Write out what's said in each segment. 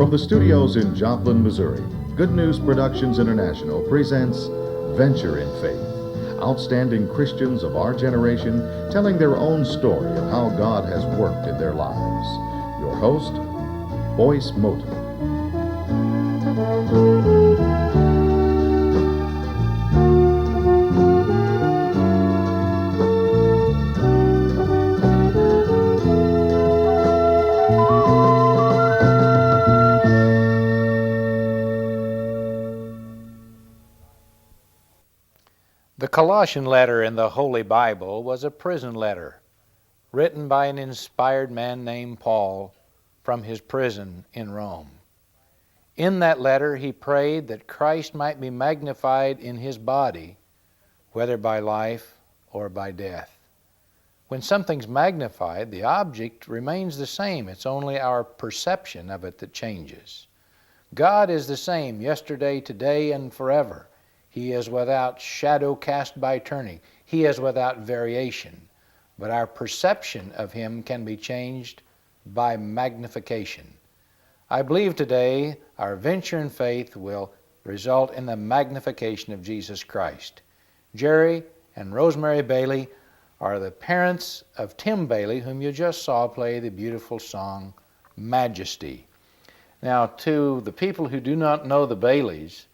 From the studios in Joplin, Missouri, Good News Productions International presents Venture in Faith. Outstanding Christians of our generation telling their own story of how God has worked in their lives. Your host, Boyce Moten. The Colossian letter in the Holy Bible was a prison letter written by an inspired man named Paul from his prison in Rome. In that letter, he prayed that Christ might be magnified in his body, whether by life or by death. When something's magnified, the object remains the same. It's only our perception of it that changes. God is the same yesterday, today, and forever. He is without shadow cast by turning. He is without variation. But our perception of him can be changed by magnification. I believe today our venture in faith will result in the magnification of Jesus Christ. Jerry and Rosemary Bailey are the parents of Tim Bailey, whom you just saw play the beautiful song, Majesty. Now, to the people who do not know the Baileys,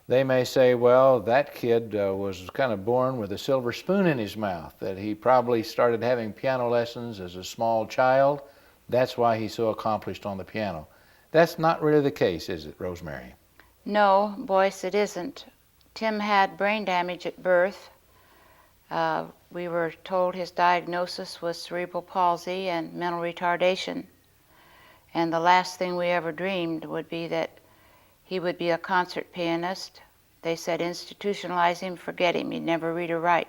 they may say, well, that kid was kind of born with a silver spoon in his mouth, that he probably started having piano lessons as a small child. That's why he's so accomplished on the piano. That's not really the case, is it, Rosemary? No, Boyce, it isn't. Tim had brain damage at birth. We were told his diagnosis was cerebral palsy and mental retardation. And the last thing we ever dreamed would be that he would be a concert pianist. They said institutionalize him, forget him, he'd never read or write.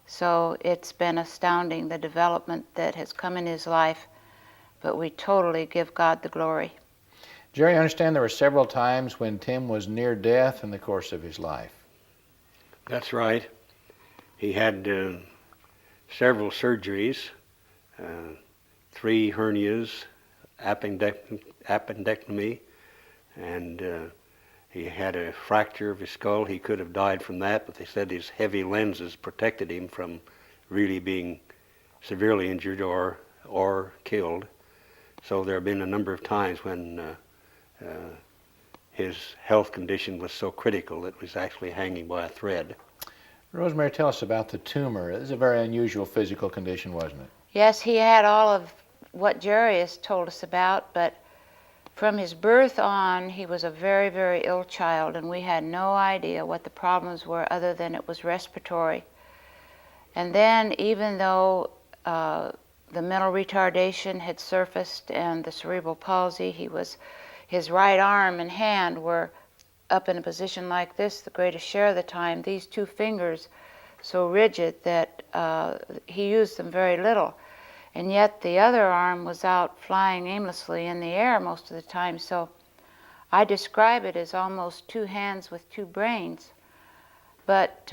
So it's been astounding, the development that has come in his life, but we totally give God the glory. Jerry, I understand there were several times when Tim was near death in the course of his life. That's right. He had several surgeries, 3 hernias, appendectomy, and he had a fracture of his skull. He could have died from that, but they said his heavy lenses protected him from really being severely injured or killed. So there have been a number of times when his health condition was so critical it was actually hanging by a thread. Rosemary, tell us about the tumor. This is a very unusual physical condition, wasn't it? Yes, he had all of what Jerry has told us about, but from his birth on, he was a very, very ill child, and we had no idea what the problems were other than it was respiratory. And then, even though the mental retardation had surfaced and the cerebral palsy, his right arm and hand were up in a position like this the greatest share of the time, these 2 fingers so rigid that he used them very little. And yet the other arm was out flying aimlessly in the air most of the time. So I describe it as almost 2 hands with 2 brains. But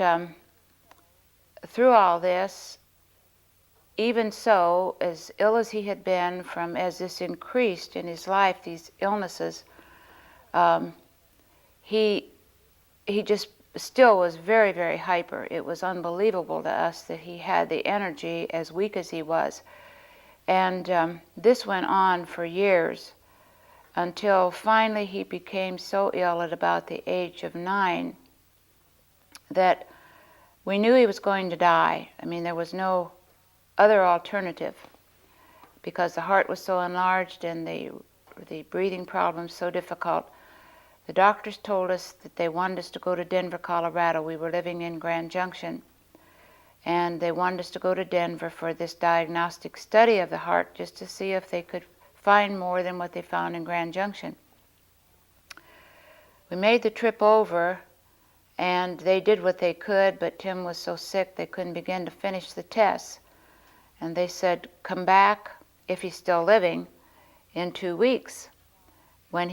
through all this, even so, as ill as he had been as this increased in his life, these illnesses, he just still was very, very hyper. It was unbelievable to us that he had the energy as weak as he was. And this went on for years until finally he became so ill at about the age of 9 that we knew he was going to die. I mean, there was no other alternative because the heart was so enlarged and the breathing problems so difficult. The doctors told us that they wanted us to go to Denver, Colorado. We were living in Grand Junction. And they wanted us to go to Denver for this diagnostic study of the heart just to see if they could find more than what they found in Grand Junction. We made the trip over, and they did what they could, but Tim was so sick they couldn't begin to finish the tests. And they said, come back, if he's still living, in 2 weeks when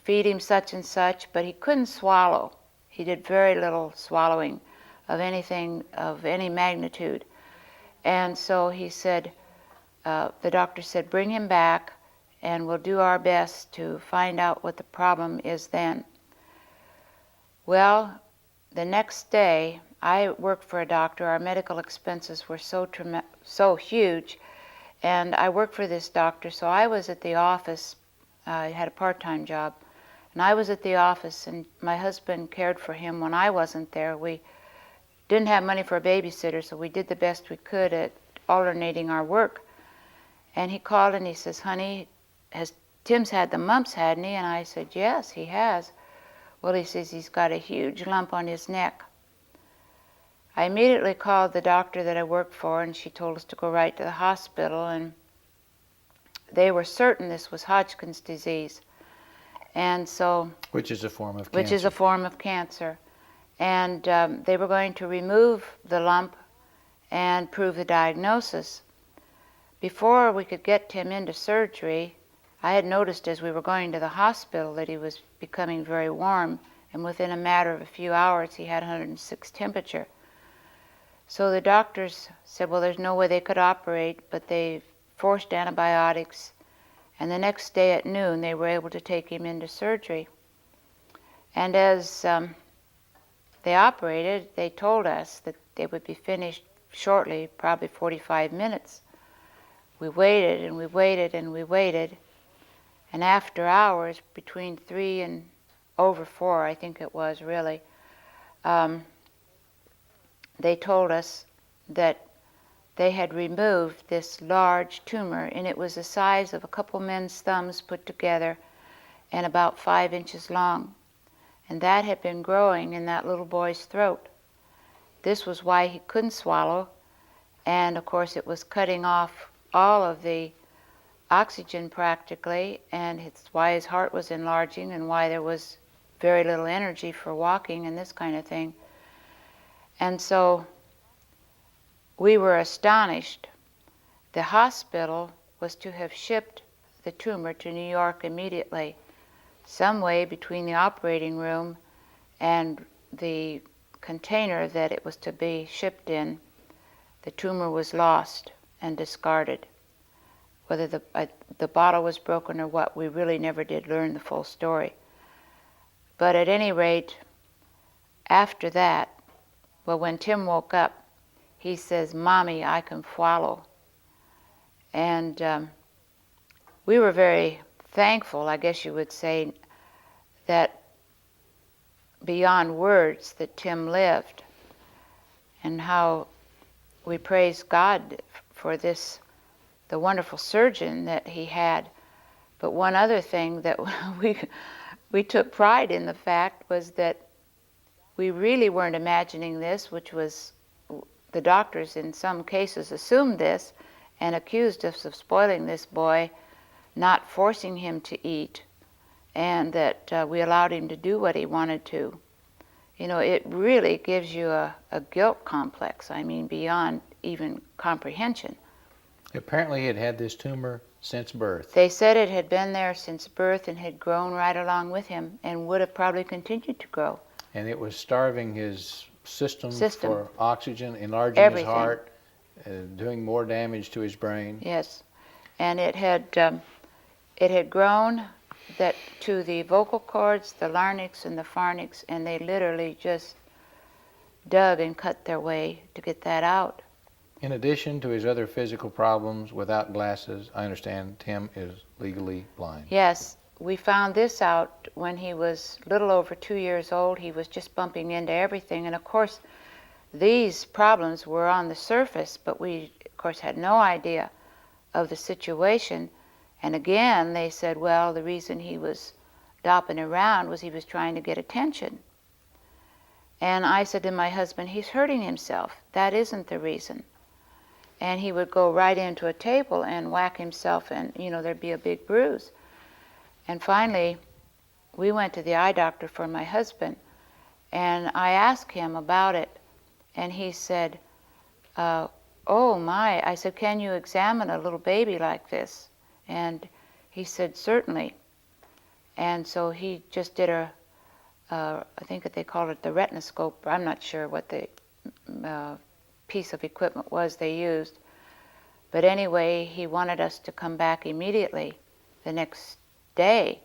feed him such and such, but he couldn't swallow. He did very little swallowing of anything of any magnitude. And so he said, the doctor said, bring him back and we'll do our best to find out what the problem is then. Well, the next day, I worked for a doctor. Our medical expenses were so huge, and I worked for this doctor, so I was at the office. I had a part-time job, and I was at the office, and my husband cared for him when I wasn't there. We didn't have money for a babysitter, so we did the best we could at alternating our work. And he called and he says, "Honey, has Tim's had the mumps, hadn't he?" And I said, "Yes, he has." Well, he says he's got a huge lump on his neck. I immediately called the doctor that I worked for, and she told us to go right to the hospital, and they were certain this was Hodgkin's disease. And so, Which is a form of cancer. which is a form of cancer. And they were going to remove the lump and prove the diagnosis. Before we could get Tim into surgery, I had noticed as we were going to the hospital that he was becoming very warm, and within a matter of a few hours he had 106 temperature. So the doctors said, well, there's no way they could operate, but they forced antibiotics, and the next day at noon they were able to take him into surgery. And as they operated, they told us that they would be finished shortly, probably 45 minutes. We waited and we waited and we waited, and after hours, between 3 and over 4, I think it was really, they told us that they had removed this large tumor, and it was the size of a couple men's thumbs put together and about 5 inches long. And that had been growing in that little boy's throat. This was why he couldn't swallow, and of course it was cutting off all of the oxygen practically, and it's why his heart was enlarging and why there was very little energy for walking and this kind of thing. And so we were astonished. The hospital was to have shipped the tumor to New York immediately. Some way between the operating room and the container that it was to be shipped in, the tumor was lost and discarded. Whether the bottle was broken or what, we really never did learn the full story. But at any rate, after that, well, when Tim woke up, he says, "Mommy, I can swallow." And we were very thankful, I guess you would say, that beyond words that Tim lived, and how we praise God for this, the wonderful surgeon that he had. But one other thing that we took pride in the fact was that we really weren't imagining this, which was the doctors in some cases assumed this and accused us of spoiling this boy, not forcing him to eat, and that we allowed him to do what he wanted to. You know, it really gives you a guilt complex, I mean, beyond even comprehension. Apparently he had had this tumor since birth. They said it had been there since birth and had grown right along with him and would have probably continued to grow. And it was starving his system. For oxygen, enlarging everything. His heart, doing more damage to his brain. Yes, and it had grown that to the vocal cords, the larynx and the pharynx, and they literally just dug and cut their way to get that out. In addition to his other physical problems, without glasses, I understand Tim is legally blind. Yes, we found this out when he was little over 2 years old. He was just bumping into everything, and of course these problems were on the surface, but we of course had no idea of the situation. And again they said, well, the reason he was dopping around was he was trying to get attention. And I said to my husband, he's hurting himself. That isn't the reason. And he would go right into a table and whack himself, and you know, there'd be a big bruise. And finally we went to the eye doctor for my husband, and I asked him about it, and he said, oh my, I said, can you examine a little baby like this? And he said, certainly. And so he just did I think that they called it the retinoscope. I'm not sure what the piece of equipment was they used. But anyway, he wanted us to come back immediately the next day.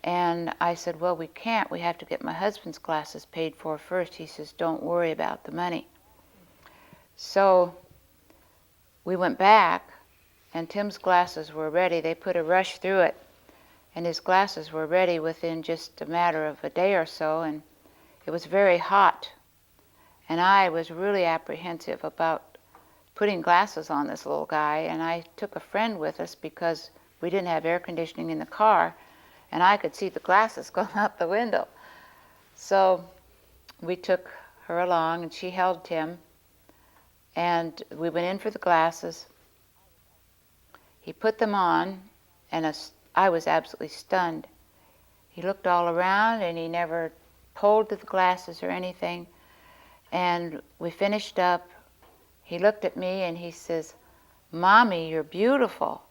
And I said, well, we can't. We have to get my husband's glasses paid for first. He says, don't worry about the money. So we went back, and Tim's glasses were ready. They put a rush through it, and his glasses were ready within just a matter of a day or so, and it was very hot. And I was really apprehensive about putting glasses on this little guy, and I took a friend with us because we didn't have air conditioning in the car, and I could see the glasses going out the window. So we took her along, and she held Tim, and we went in for the glasses. He put them on, and I was absolutely stunned. He looked all around, and he never pulled to the glasses or anything. And we finished up. He looked at me, and he says, Mommy, you're beautiful.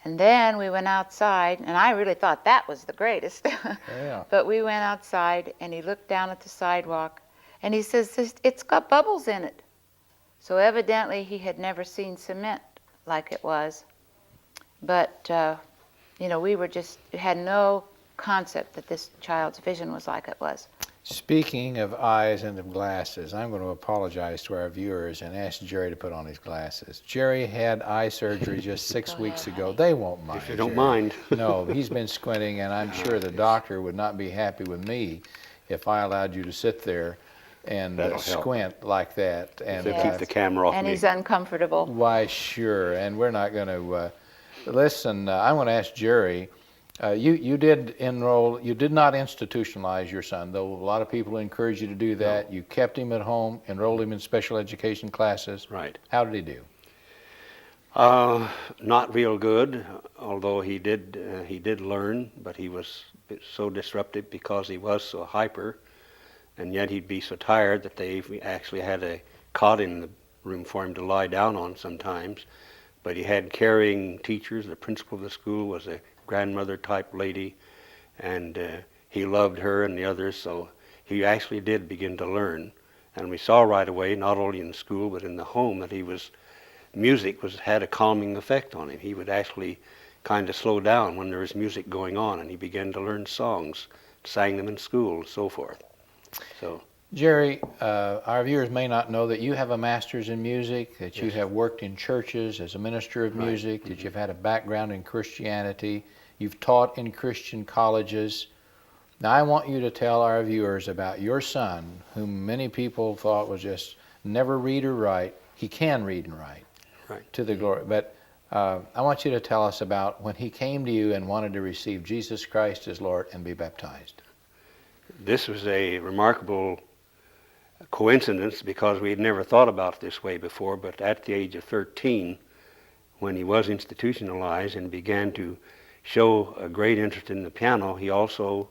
And then we went outside, and I really thought that was the greatest. Yeah. But we went outside, and he looked down at the sidewalk, and he says, it's got bubbles in it. So evidently he had never seen cement like it was. But, we had no concept that this child's vision was like it was. Speaking of eyes and of glasses, I'm going to apologize to our viewers and ask Jerry to put on his glasses. Jerry had eye surgery just 6 weeks ago. They won't mind. If you don't Jerry. mind. No, he's been squinting, and I'm sure the doctor would not be happy with me if I allowed you to sit there and squint like that. And So keep the camera off And me. he's uncomfortable. why, sure, and we're not going to listen. I want to ask Jerry. You did enroll. You did not institutionalize your son, though a lot of people encourage you to do that. No. You kept him at home, enrolled him in special education classes. Right. How did he do? Not real good, although he did learn, but he was so disruptive because he was so hyper, and yet he'd be so tired that they actually had a cot in the room for him to lie down on sometimes. But he had caring teachers. The principal of the school was a grandmother type lady, and he loved her and the others, so he actually did begin to learn. And we saw right away, not only in the school but in the home, that music had a calming effect on him. He would actually kind of slow down when there was music going on, and he began to learn songs, sang them in school, and so forth. So, Jerry, our viewers may not know that you have a master's in music, that you have worked in churches as a minister of music, that you've had a background in Christianity, you've taught in Christian colleges. Now I want you to tell our viewers about your son, whom many people thought was just never read or write. He can read and write, to the glory. But I want you to tell us about when he came to you and wanted to receive Jesus Christ as Lord and be baptized. This was a remarkable coincidence because we had never thought about it this way before, but at the age of 13, when he was institutionalized and began to show a great interest in the piano, he also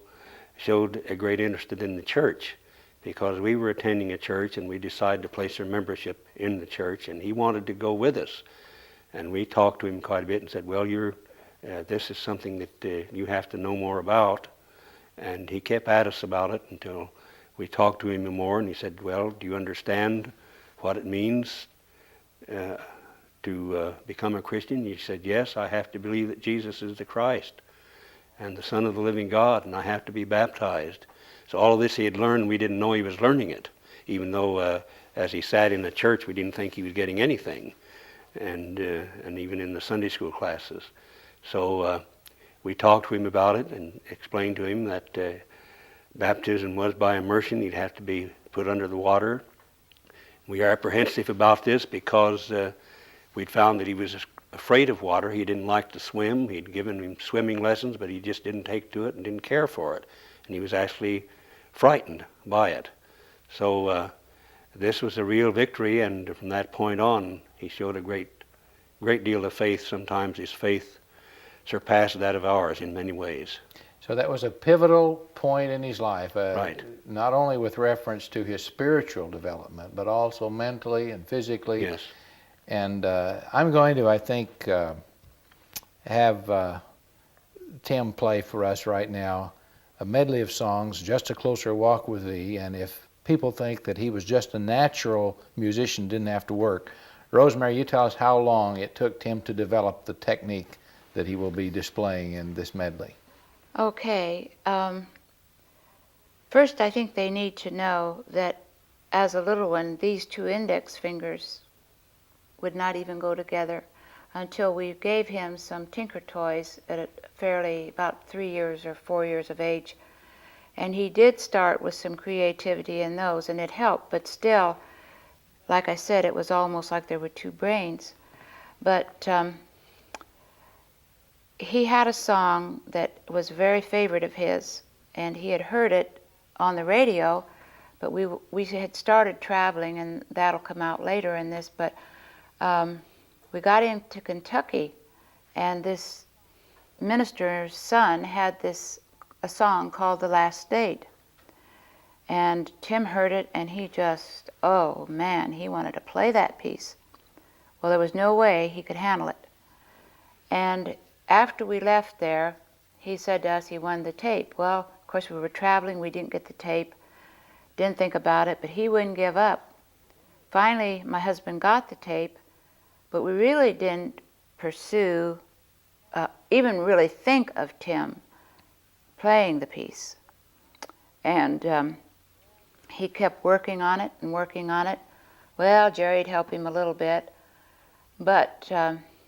showed a great interest in the church, because we were attending a church and we decided to place our membership in the church, and he wanted to go with us. And we talked to him quite a bit and said, well, this is something that you have to know more about. And he kept at us about it until we talked to him more, and he said, well, do you understand what it means to become a Christian? He said, yes, I have to believe that Jesus is the Christ and the Son of the living God, and I have to be baptized. So all of this he had learned, we didn't know he was learning it, even though as he sat in the church, we didn't think he was getting anything, and even in the Sunday school classes. So we talked to him about it and explained to him that baptism was by immersion. He'd have to be put under the water. We are apprehensive about this because we'd found that he was afraid of water. He didn't like to swim. He'd given him swimming lessons, but he just didn't take to it and didn't care for it. And he was actually frightened by it. So this was a real victory, and from that point on, he showed a great deal of faith. Sometimes his faith surpassed that of ours in many ways. So that was a pivotal point in his life, right. Not only with reference to his spiritual development, but also mentally and physically. Yes. And I'm going to, I think, have Tim play for us right now a medley of songs, Just a Closer Walk with Thee. And if people think that he was just a natural musician, didn't have to work, Rosemary, you tell us how long it took Tim to develop the technique that he will be displaying in this medley? Okay. First, I think they need to know that as a little one, these two index fingers would not even go together until we gave him some tinker toys at about 3 years or 4 years of age. And he did start with some creativity in those, and it helped. But still, like I said, it was almost like there were two brains. But he had a song that was a very favorite of his, and he had heard it on the radio, but we had started traveling, and that'll come out later in this. But we got into Kentucky, and this minister's son had a song called "The Last Date," and Tim heard it, and he just, oh man, he wanted to play that piece. Well, there was no way he could handle it. And after we left there, he said to us he wanted the tape. Well, of course, we were traveling, we didn't get the tape, didn't think about it, but he wouldn't give up. Finally, my husband got the tape, but we really didn't pursue, even really think of Tim playing the piece. And he kept working on it and working on it. Well, Jerry'd help him a little bit, but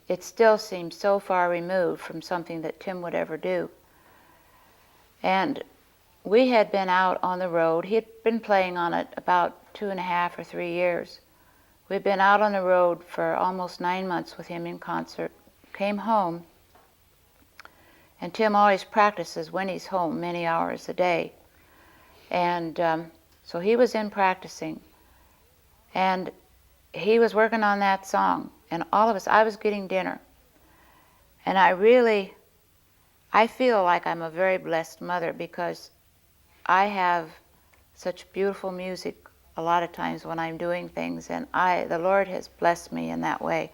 it still seemed so far removed from something that Tim would ever do. And we had been out on the road. He had been playing on it about 2.5 or 3 years. We'd been out on the road for almost 9 months with him in concert, came home, and Tim always practices when he's home many hours a day. And so he was in practicing, and he was working on that song, and all of us, I was getting dinner. And I feel like I'm a very blessed mother because I have such beautiful music a lot of times when I'm doing things, and the Lord has blessed me in that way.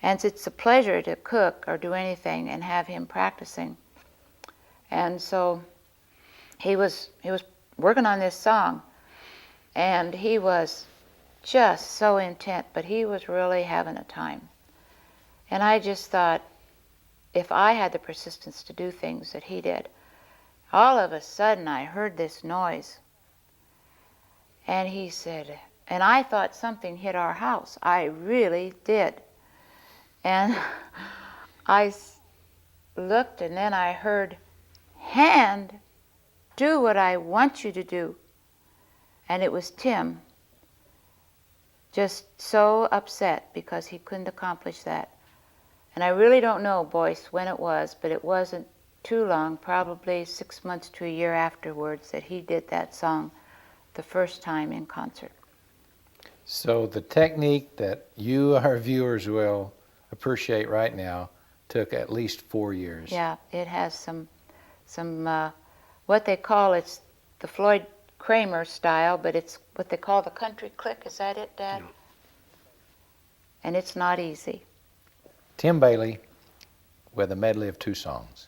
And it's a pleasure to cook or do anything and have him practicing. And so he was working on this song, and he was just so intent, but he was really having a time. And I just thought, if I had the persistence to do things that he did, all of a sudden I heard this noise. And he said, and I thought something hit our house. I really did. And I looked, and then I heard, "Hand, do what I want you to do." And it was Tim, just so upset because he couldn't accomplish that. And I really don't know, Boyce, when it was, but it wasn't too long, probably 6 months to a year afterwards, that he did that song the first time in concert. So the technique that you, our viewers, will appreciate right now took at least 4 years. Yeah, it has some what they call, it's the Floyd Kramer style, but it's what they call the country click. Is that it, Dad? Yeah. And it's not easy. Tim Baley with a medley of 2 songs.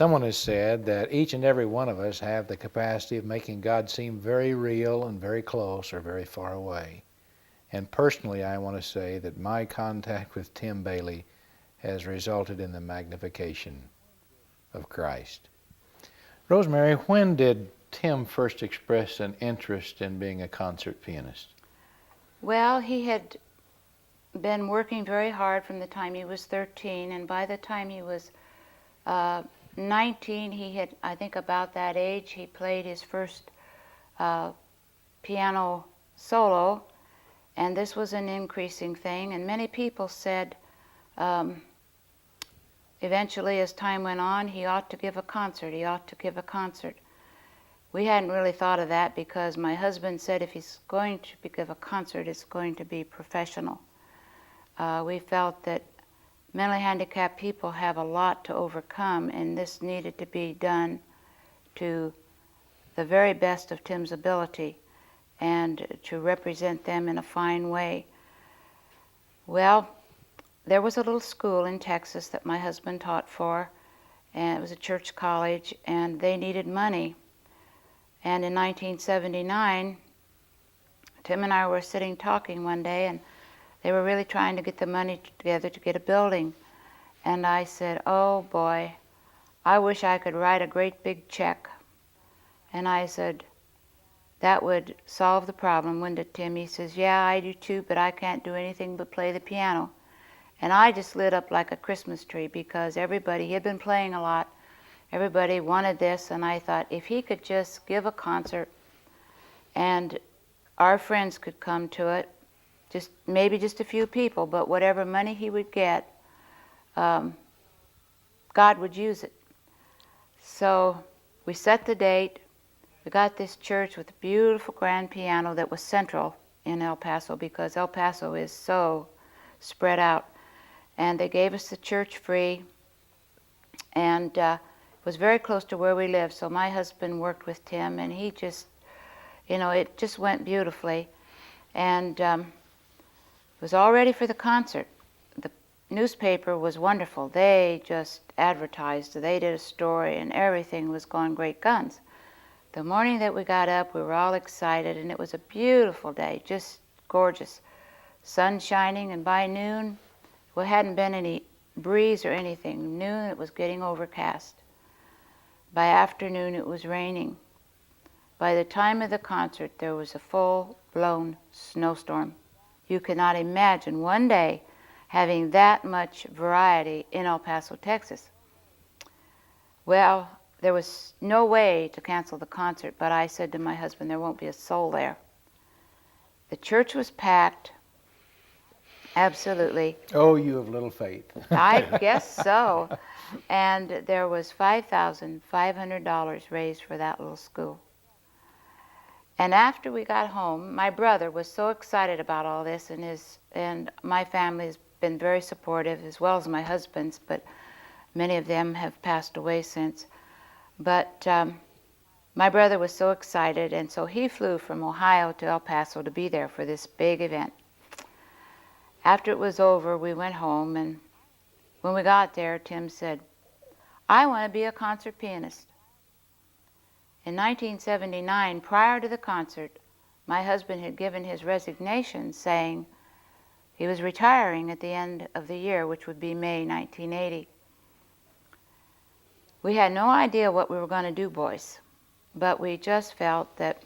Someone has said that each and every one of us have the capacity of making God seem very real and very close or very far away. And personally, I want to say that my contact with Tim Baley has resulted in the magnification of Christ. Rosemary, when did Tim first express an interest in being a concert pianist? Well, he had been working very hard from the time he was 13, and by the time he was 19, he had, I think about that age, he played his first piano solo, and this was an increasing thing, and many people said eventually as time went on, he ought to give a concert, he ought to give a concert. We hadn't really thought of that because my husband said if he's going to give a concert, it's going to be professional. We felt that mentally handicapped people have a lot to overcome, and this needed to be done to the very best of Tim's ability and to represent them in a fine way. Well, there was a little school in Texas that my husband taught for, and it was a church college, and they needed money. And in 1979, Tim and I were sitting talking one day, and they were really trying to get the money together to get a building. And I said, oh boy, I wish I could write a great big check. And I said, that would solve the problem, wouldn't it, Tim? He says, yeah, I do too, but I can't do anything but play the piano. And I just lit up like a Christmas tree because everybody, he had been playing a lot, everybody wanted this, and I thought if he could just give a concert and our friends could come to it, maybe just a few people, but whatever money he would get, God would use it. So we set the date. We got this church with a beautiful grand piano that was central in El Paso because El Paso is so spread out. And they gave us the church free, and it was very close to where we lived. So my husband worked with Tim, and he just, it just went beautifully. And it was all ready for the concert. The newspaper was wonderful. They just advertised. They did a story, and everything was going great guns. The morning that we got up, we were all excited, and it was a beautiful day, just gorgeous. Sun shining, and by noon, there hadn't been any breeze or anything. Noon, it was getting overcast. By afternoon, it was raining. By the time of the concert, there was a full-blown snowstorm. You cannot imagine one day having that much variety in El Paso, Texas. Well, there was no way to cancel the concert, but I said to my husband, there won't be a soul there. The church was packed, absolutely. Oh, you have little faith. I guess so. And there was $5,500 raised for that little school. And after we got home, my brother was so excited about all this, and my family has been very supportive, as well as my husband's, but many of them have passed away since. But my brother was so excited, and so he flew from Ohio to El Paso to be there for this big event. After it was over, we went home, and when we got there, Tim said, I want to be a concert pianist. In 1979, prior to the concert, my husband had given his resignation saying he was retiring at the end of the year, which would be May 1980. We had no idea what we were going to do, boys, but we just felt that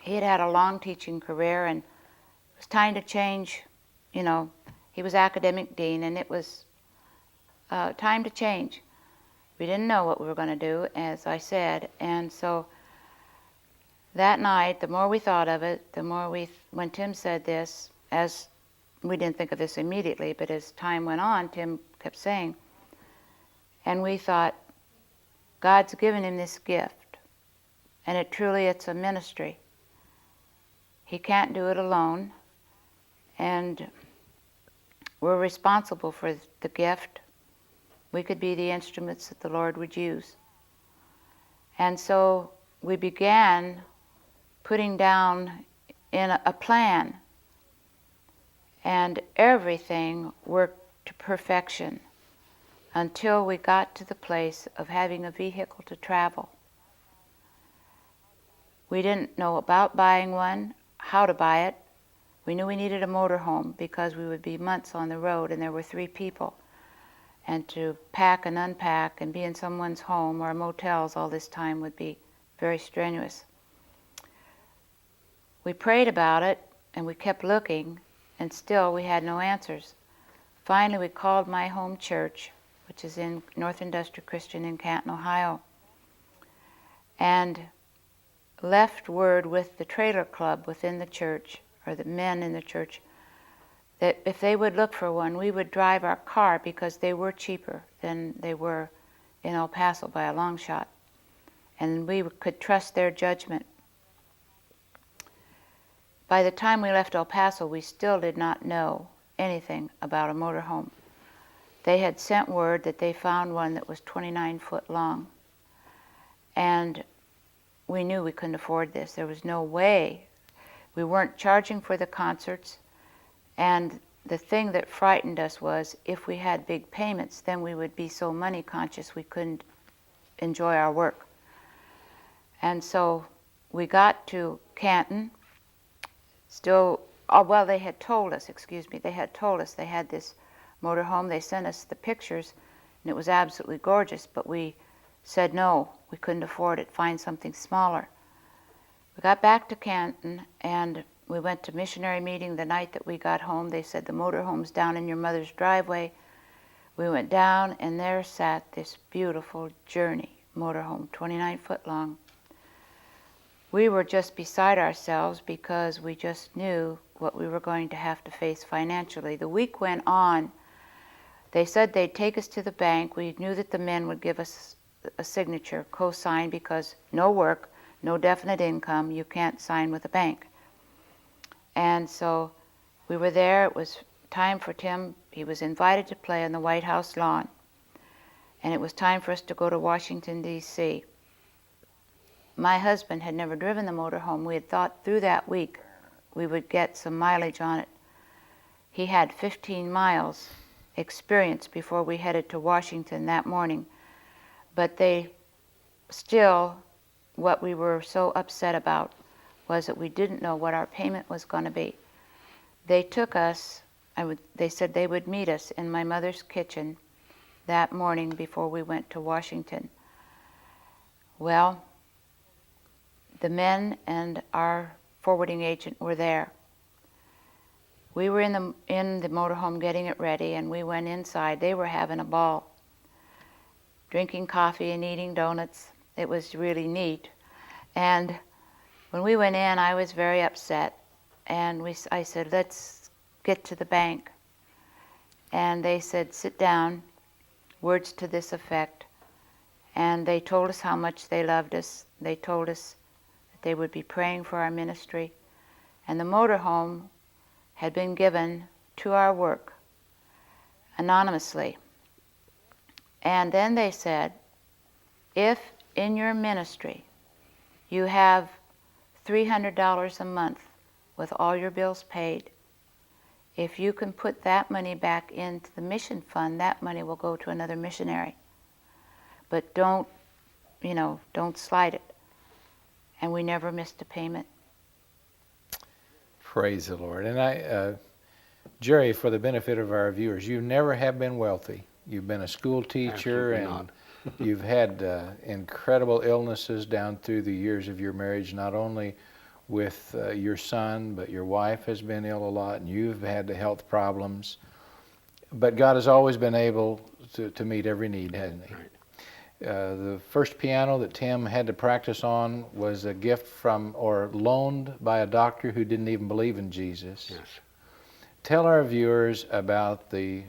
he had had a long teaching career and it was time to change. He was academic dean, and it was time to change. We didn't know what we were going to do, as I said, and so that night, the more we thought of it, the more when Tim said this, as we didn't think of this immediately, but as time went on, Tim kept saying, and we thought, God's given him this gift, and it's a ministry. He can't do it alone, and we're responsible for the gift. We could be the instruments that the Lord would use. And so we began putting down in a plan, and everything worked to perfection. until we got to the place of having a vehicle to travel. We didn't know about buying one, how to buy it. We knew we needed a motorhome because we would be months on the road and there were 3 people. And to pack and unpack and be in someone's home or motels all this time would be very strenuous. We prayed about it and we kept looking, and still we had no answers. Finally, we called my home church, which is in North Industrial Christian in Canton, Ohio, and left word with the trailer club within the church, or the men in the church, that if they would look for one, we would drive our car because they were cheaper than they were in El Paso by a long shot. And we could trust their judgment. By the time we left El Paso, we still did not know anything about a motorhome. They had sent word that they found one that was 29 foot long. And we knew we couldn't afford this. There was no way. We weren't charging for the concerts. And the thing that frightened us was if we had big payments, then we would be so money conscious we couldn't enjoy our work. And so we got to Canton. They had told us they had this motorhome. They sent us the pictures, and it was absolutely gorgeous, but we said no, we couldn't afford it, find something smaller. We got back to Canton, and we went to missionary meeting the night that we got home. They said the motorhome's down in your mother's driveway. We went down, and there sat this beautiful Journey motorhome, 29 foot long. We were just beside ourselves because we just knew what we were going to have to face financially. The week went on. They said they'd take us to the bank. We knew that the men would give us a signature, co-sign, because no work, no definite income, you can't sign with a bank. And so we were there. It was time for Tim. He was invited to play on the White House lawn. And it was time for us to go to Washington, D.C. My husband had never driven the motorhome. We had thought through that week we would get some mileage on it. He had 15 miles experience before we headed to Washington that morning. But what we were so upset about was that we didn't know what our payment was going to be. They took us, they said they would meet us in my mother's kitchen that morning before we went to Washington. Well, the men and our forwarding agent were there. We were in the motorhome getting it ready, and we went inside. They were having a ball, drinking coffee and eating donuts. It was really neat. And when we went in, I was very upset. And I said, let's get to the bank. And they said, sit down, words to this effect. And they told us how much they loved us. They told us they would be praying for our ministry. And the motorhome had been given to our work anonymously. And then they said, if in your ministry you have $300 a month with all your bills paid, if you can put that money back into the mission fund, that money will go to another missionary. But don't slide it. And we never missed a payment. Praise the Lord. And Jerry, for the benefit of our viewers, you never have been wealthy. You've been a school teacher, and you've had incredible illnesses down through the years of your marriage, not only with your son, but your wife has been ill a lot, and you've had the health problems. But God has always been able to meet every need, hasn't He? Right. The first piano that Tim had to practice on was a gift from or loaned by a doctor who didn't even believe in Jesus. Yes. Tell our viewers about the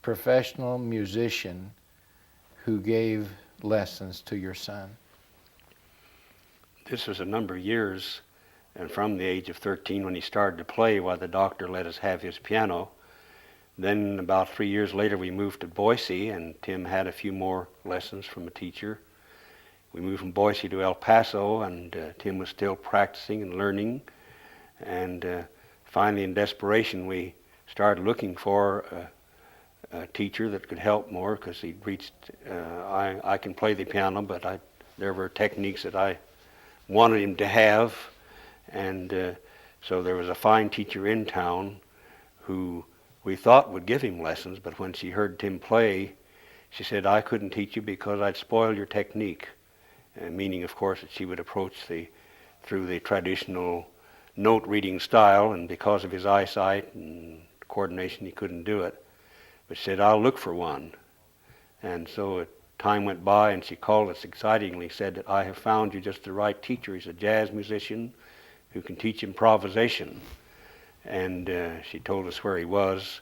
professional musician who gave lessons to your son. This was a number of years, and from the age of 13 when he started to play while the doctor let us have his piano. Then about 3 years later we moved to Boise, and Tim had a few more lessons from a teacher. We moved from Boise to El Paso, and Tim was still practicing and learning. And finally, in desperation, we started looking for teacher that could help more, because he reached, I can play the piano, but there were techniques that I wanted him to have. And so there was a fine teacher in town who we thought would give him lessons, but when she heard Tim play, she said, I couldn't teach you because I'd spoil your technique. Meaning, of course, that she would approach through the traditional note reading style, and because of his eyesight and coordination, he couldn't do it. But she said, I'll look for one. And so time went by, and she called us excitingly, said that I have found you just the right teacher. He's a jazz musician who can teach improvisation. And she told us where he was.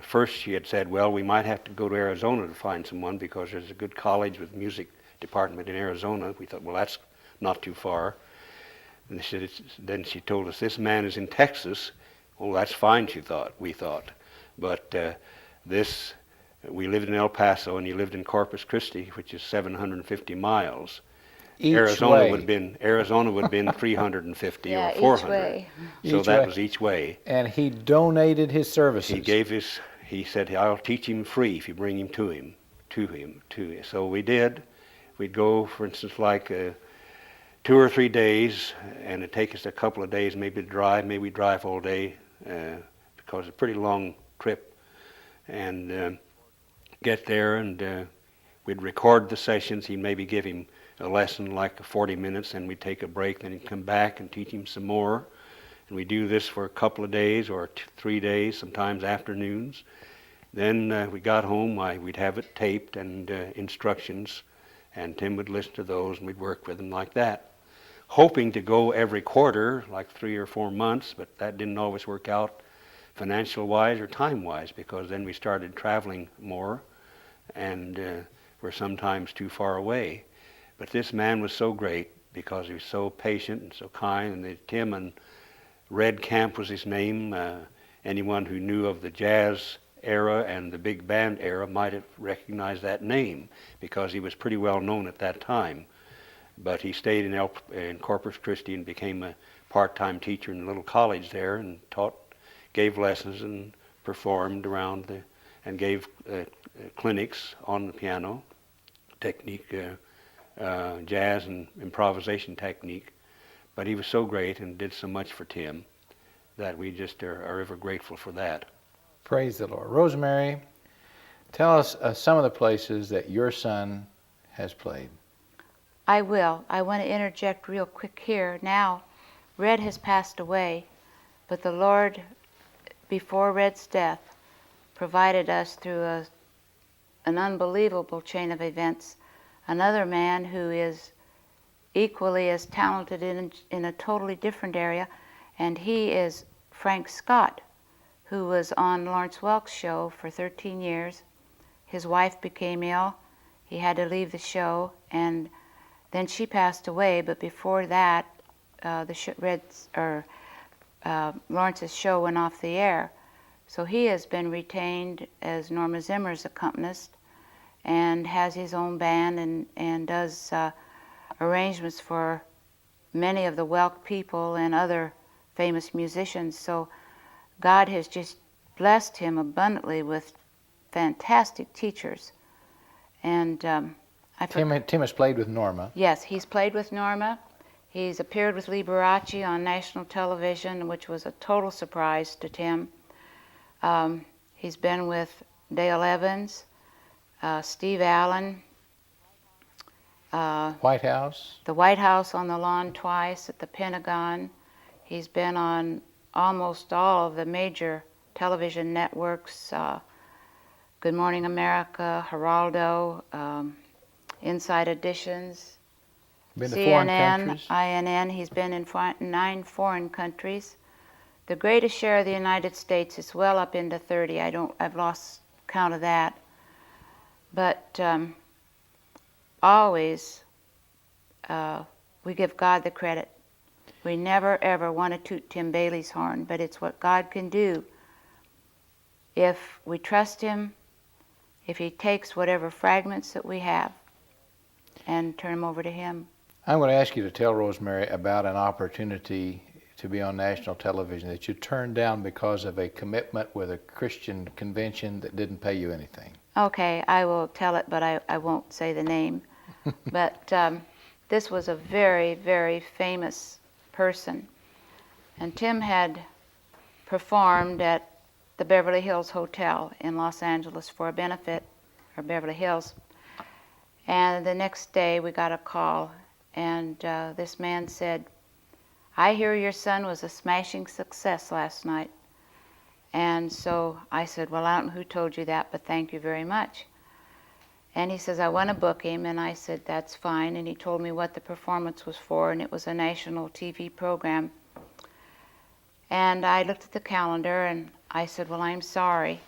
First she had said, well, we might have to go to Arizona to find someone, because there's a good college with music department in Arizona. We thought, well, that's not too far. And then she told us, this man is in Texas. Oh, that's fine, we thought. But we lived in El Paso, and he lived in Corpus Christi, which is 750 miles. Arizona would have been 350 yeah, or 400. Each way. So that was each way. And he donated his services. He said, I'll teach him free if you bring him to him. So we did. We'd go, for instance, like 2 or 3 days, and it'd take us a couple of days maybe to drive. Maybe we'd drive all day, because it's a pretty long trip. And get there, and we'd record the sessions. He'd maybe give him a lesson like 40 minutes, and we'd take a break, then he'd come back and teach him some more. And we'd do this for a couple of days or 3 days, sometimes afternoons. Then we got home, we'd have it taped and instructions, and Tim would listen to those, and we'd work with him like that, hoping to go every quarter, like 3 or 4 months, but that didn't always work out financial-wise or time-wise, because then we started traveling more, and were sometimes too far away. But this man was so great, because he was so patient and so kind, and Tim and Red Camp was his name. Anyone who knew of the jazz era and the big band era might have recognized that name, because he was pretty well known at that time. But he stayed in Corpus Christi and became a part-time teacher in a little college there, and gave lessons and performed around and gave clinics on the piano technique, jazz and improvisation technique. But he was so great and did so much for Tim that we just are ever grateful for that. Praise the Lord. Rosemary, tell us some of the places that your son has played. I will. I want to interject real quick here. Now, Red has passed away, but the Lord, before Red's death, provided us through an unbelievable chain of events another man who is equally as talented in a totally different area, and he is Frank Scott, who was on Lawrence Welk's show for 13 years. His wife became ill. He had to leave the show, and then she passed away. But before that, Lawrence's show went off the air. So he has been retained as Norma Zimmer's accompanist, and has his own band, and does arrangements for many of the Welk people and other famous musicians. So God has just blessed him abundantly with fantastic teachers. And Tim has played with Norma. Yes, he's played with Norma. He's appeared with Liberace on national television, which was a total surprise to Tim. He's been with Dale Evans, Steve Allen, White House. the White House on the lawn twice, at the Pentagon. He's been on almost all of the major television networks, Good Morning America, Geraldo, Inside Editions, Been to foreign CNN, countries. INN. He's been in 9 foreign countries. The greatest share of the United States is well up into 30. I've lost count of that. But always we give God the credit. We never ever want to toot Tim Baleys' horn, but it's what God can do if we trust him, if he takes whatever fragments that we have and turn them over to him. I'm going to ask you to tell Rosemary about an opportunity to be on national television that you turned down because of a commitment with a Christian convention that didn't pay you anything? Okay, I will tell it, but I won't say the name. But this was a very, very famous person. And Tim had performed at the Beverly Hills Hotel in Los Angeles for a benefit, or Beverly Hills. And the next day we got a call, and this man said, "I hear your son was a smashing success last night." And so I said, "Well, I don't know who told you that, but thank you very much." And he says, "I want to book him." And I said, "That's fine." And he told me what the performance was for, and it was a national TV program. And I looked at the calendar, and I said, "Well, I'm sorry.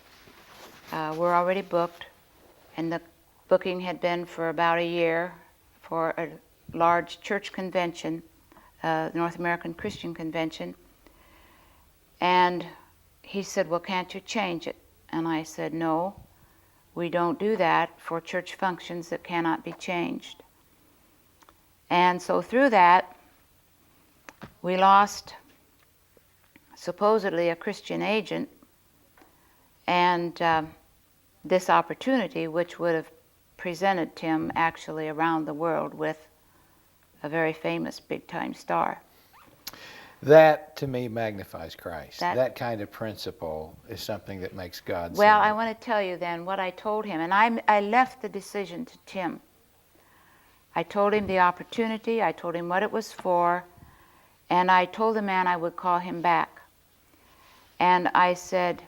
We're already booked." And the booking had been for about a year for a large church convention, North American Christian Convention. And he said, "Well, can't you change it?" And I said, "No, we don't do that for church functions that cannot be changed." And so through that, we lost supposedly a Christian agent and this opportunity, which would have presented Tim actually around the world with a very famous big-time star. That, to me, magnifies Christ. That kind of principle is something that makes God Well, sing. I want to tell you then what I told him, and I left the decision to Tim. I told him the opportunity, I told him what it was for, and I told the man I would call him back. And I said,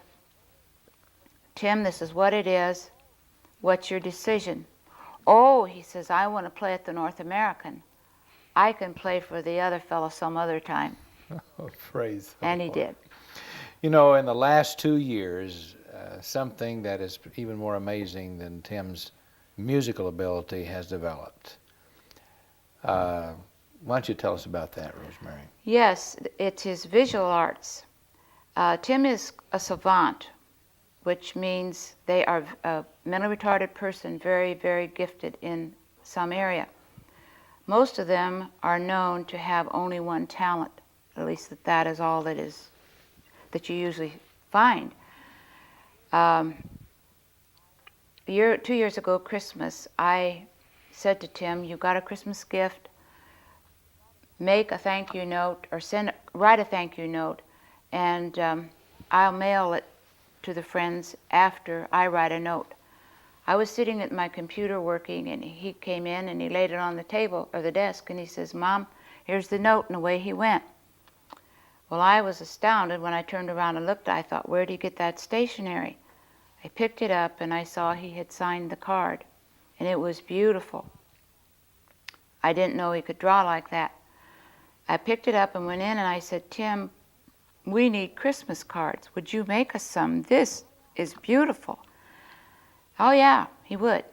"Tim, this is what it is. What's your decision?" "Oh," he says, "I want to play at the North American. I can play for the other fellow some other time." Praise the And he Lord. did. You know, in the last 2 years, something that is even more amazing than Tim's musical ability has developed. Why don't you tell us about that, Rosemary? Yes, it's his visual arts. Tim is a savant, which means they are a mentally retarded person, very, very gifted in some area. Most of them are known to have only one talent, at least that is all that you usually find. 2 years ago, Christmas, I said to Tim, "You got a Christmas gift, make a thank you note, or write a thank you note, and I'll mail it to the friends after I write a note." I was sitting at my computer working, and he came in and he laid it on the table or the desk, and he says, "Mom, here's the note," and away he went. Well, I was astounded. When I turned around and looked, I thought, where did he get that stationery? I picked it up and I saw he had signed the card, and it was beautiful. I didn't know he could draw like that. I picked it up and went in and I said, "Tim, we need Christmas cards. Would you make us some? This is beautiful." "Oh yeah," he would.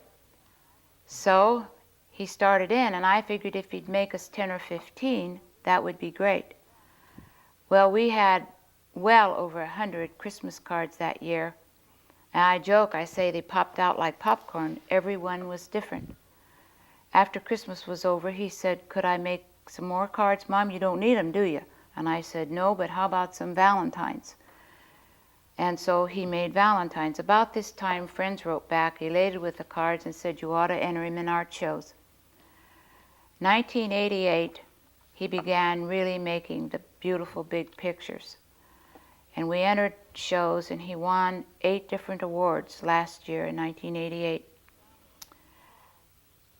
So he started in, and I figured if he'd make us 10 or 15, that would be great. Well, we had well over 100 Christmas cards that year, and I joke, I say they popped out like popcorn. Every one was different. After Christmas was over, he said, "Could I make some more cards? Mom, you don't need them, do you?" And I said, "No, but how about some Valentines?" And so he made Valentines. About this time, friends wrote back, elated with the cards, and said, "You ought to enter him in art shows." 1988, he began really making the beautiful big pictures. And we entered shows, and he won 8 different awards last year in 1988,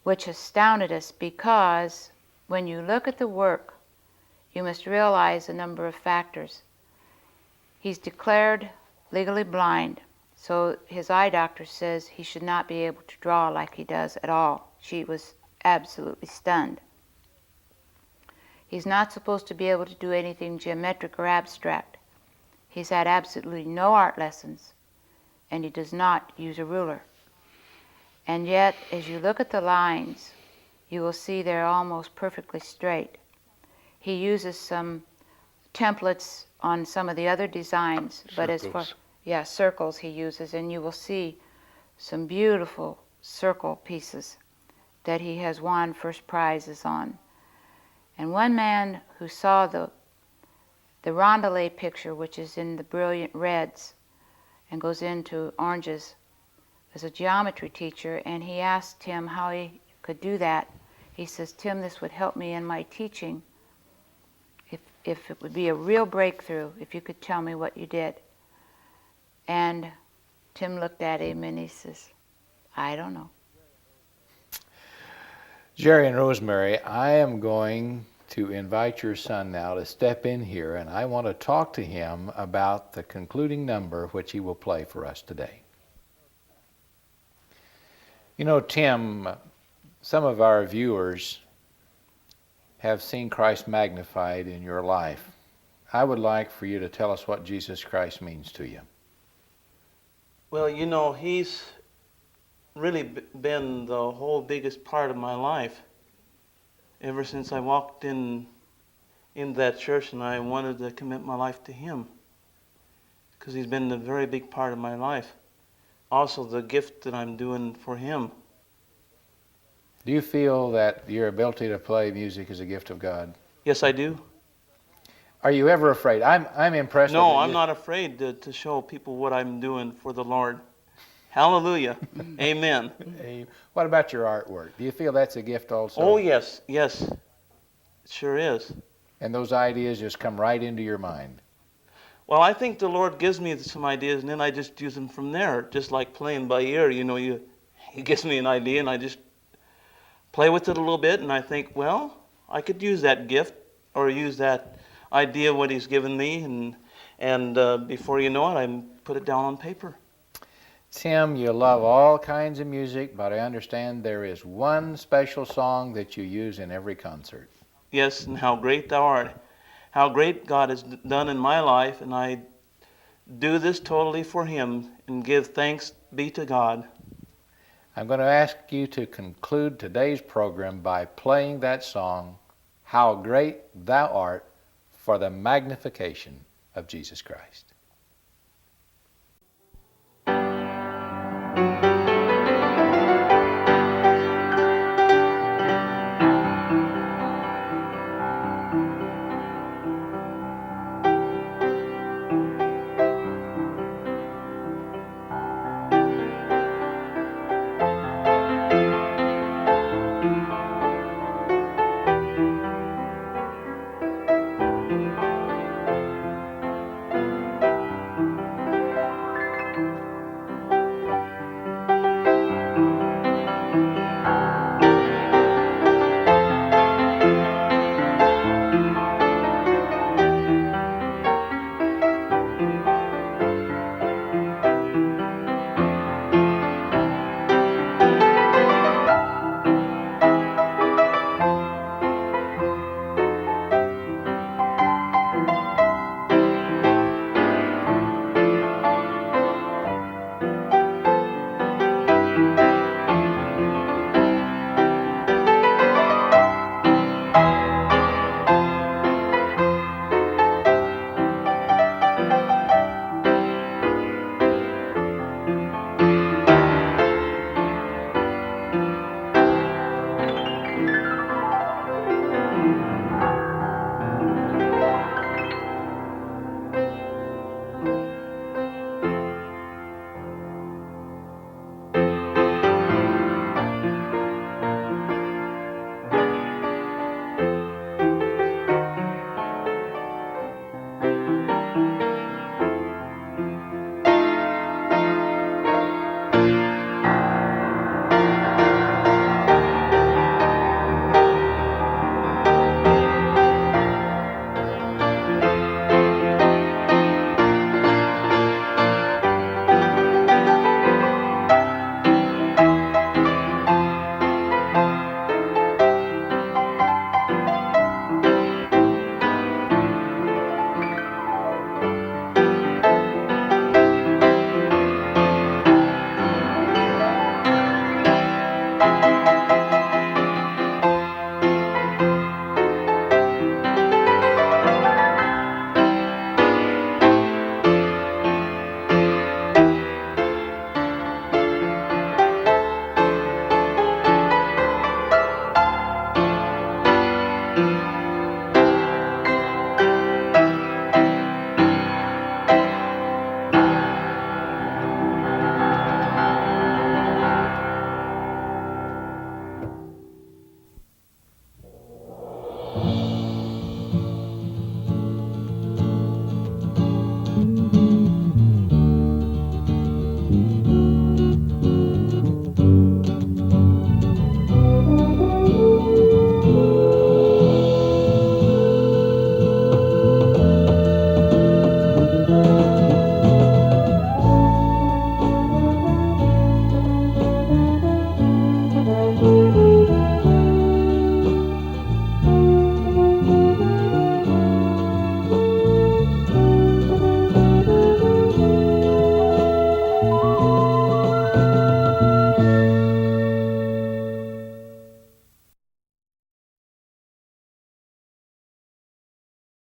which astounded us because when you look at the work, you must realize a number of factors. He's declared legally blind, so his eye doctor says he should not be able to draw like he does at all. She was absolutely stunned. He's not supposed to be able to do anything geometric or abstract. He's had absolutely no art lessons, and he does not use a ruler. And yet, as you look at the lines, you will see they're almost perfectly straight. He uses some templates on some of the other designs, but as far, circles he uses, and you will see some beautiful circle pieces that he has won first prizes on. And one man who saw the the rondelay picture, which is in the brilliant reds and goes into oranges, as a geometry teacher, and he asked Tim how he could do that. He says, Tim, this would help me in my teaching if it would be a real breakthrough, if you could tell me what you did. And Tim looked at him and he says, I don't know. Jerry and Rosemary, I am going to invite your son now to step in here, and I want to talk to him about the concluding number which he will play for us today. You know, Tim, some of our viewers have seen Christ magnified in your life. I would like for you to tell us what Jesus Christ means to you. Well, you know, he's really been the whole biggest part of my life ever since I walked in that church and I wanted to commit my life to him, because he's been a very big part of my life. Also the gift that I'm doing for him. Do you feel that your ability to play music is a gift of God? Yes, I do. Are you ever afraid? I'm impressed. No, I'm not afraid to show people what I'm doing for the Lord. Hallelujah. Amen. What about your artwork? Do you feel that's a gift also? Oh, yes, yes. It sure is. And those ideas just come right into your mind? Well, I think the Lord gives me some ideas, and then I just use them from there, just like playing by ear. You know, He gives me an idea, and I just play with it a little bit, and I think, well, I could use that gift or use that idea what He's given me, and before you know it, I put it down on paper. Tim, you love all kinds of music, but I understand there is one special song that you use in every concert. Yes, and how great thou art. How great God has done in my life, and I do this totally for Him and give thanks be to God. I'm going to ask you to conclude today's program by playing that song, How Great Thou Art, for the magnification of Jesus Christ.